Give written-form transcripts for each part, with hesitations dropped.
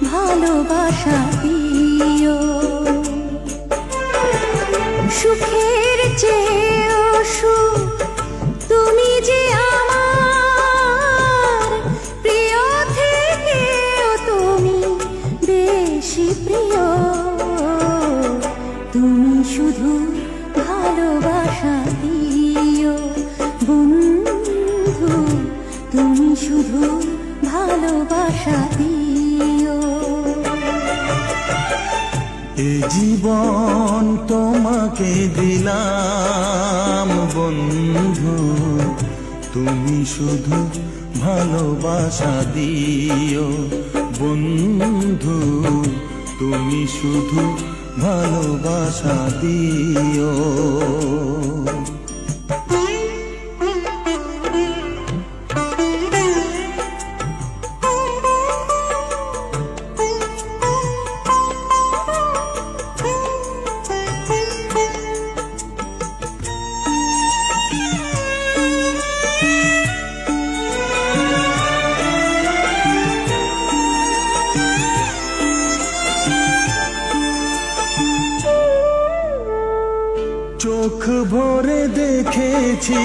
ভালোবাসা দিও। সুখের চেয়েও সুখ তুমি যে আমার, প্রিয় থেকেও তুমি বেশি প্রিয়। তুমি শুধু ভালোবাসা দিও বন্ধু, তুমি শুধু ভালোবাসা দিও। এ জীবন তোমাকে দিলাম বন্ধু, তুমি শুধু ভালোবাসা দিও বন্ধু, তুমি শুধু ভালোবাসা দিও। চোখ ভরে দেখেছি,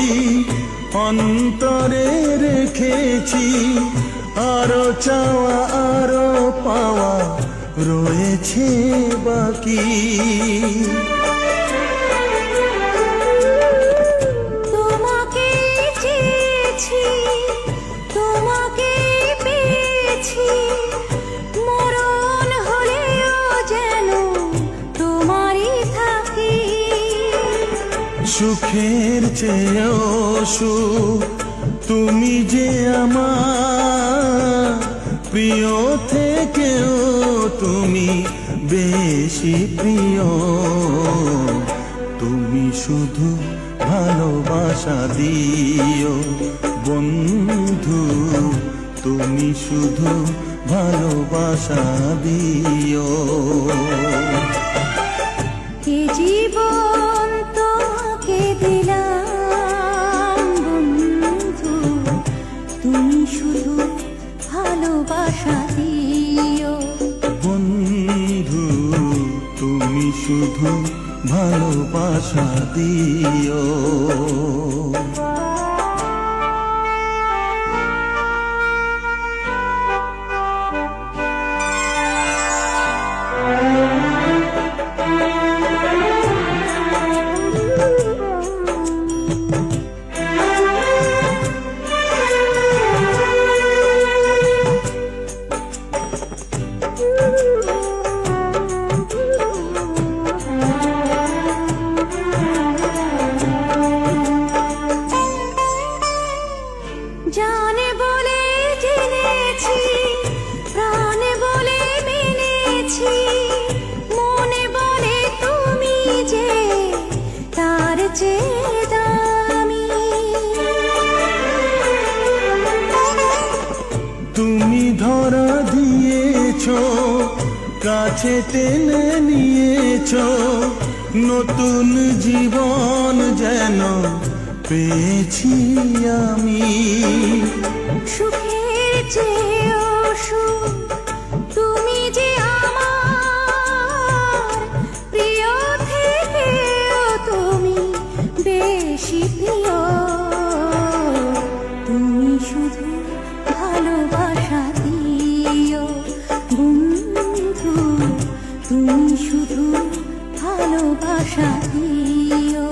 অন্তরে রেখেছি, আরো চাওয়া আরো পাওয়া রয়েছে বাকি। তোমাকে চেয়েছি, তোমাকে পেয়েছি, মরণ হলেও যেন তোমারই থাকি। সুখের চেয়েও সুখ তুমি যে আমার, প্রিয় থেকেও তুমি বেশি প্রিয়। তুমি শুধু ভালোবাসা দিও বন্ধু, তুমি শুধু ভালোবাসা দিও। এ জীবন তোমাকে দিলাম বন্ধু, তুমি শুধু ভালোবাসা দিও বন্ধু, তুমি শুধু ভালোবাসা দিও। জানে বলে জেনেছি, প্রাণে বলে মেনেছি, মনে বলে তুমি যে তার চেয়ে দামি। তুমি ধরা দিয়েছো, কাছে টেনে নিয়েছো, নতুন জীবন যেন পেয়েছি আমি। সুখের চেয়েও সুখ তুমি যে আমার, প্রিয় থেকেও তুমি বেশি প্রিয়। তুমি শুধু ভালোবাসা দিও বন্ধু, তুমি শুধু ভালোবাসা দিও।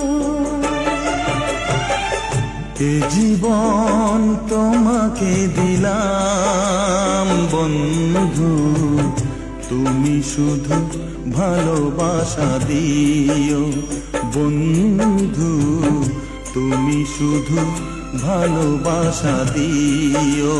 এ জীবন তোমাকে দিলাম বন্ধু, তুমি শুধু ভালোবাসা দিও বন্ধু, তুমি শুধু ভালোবাসা দিও।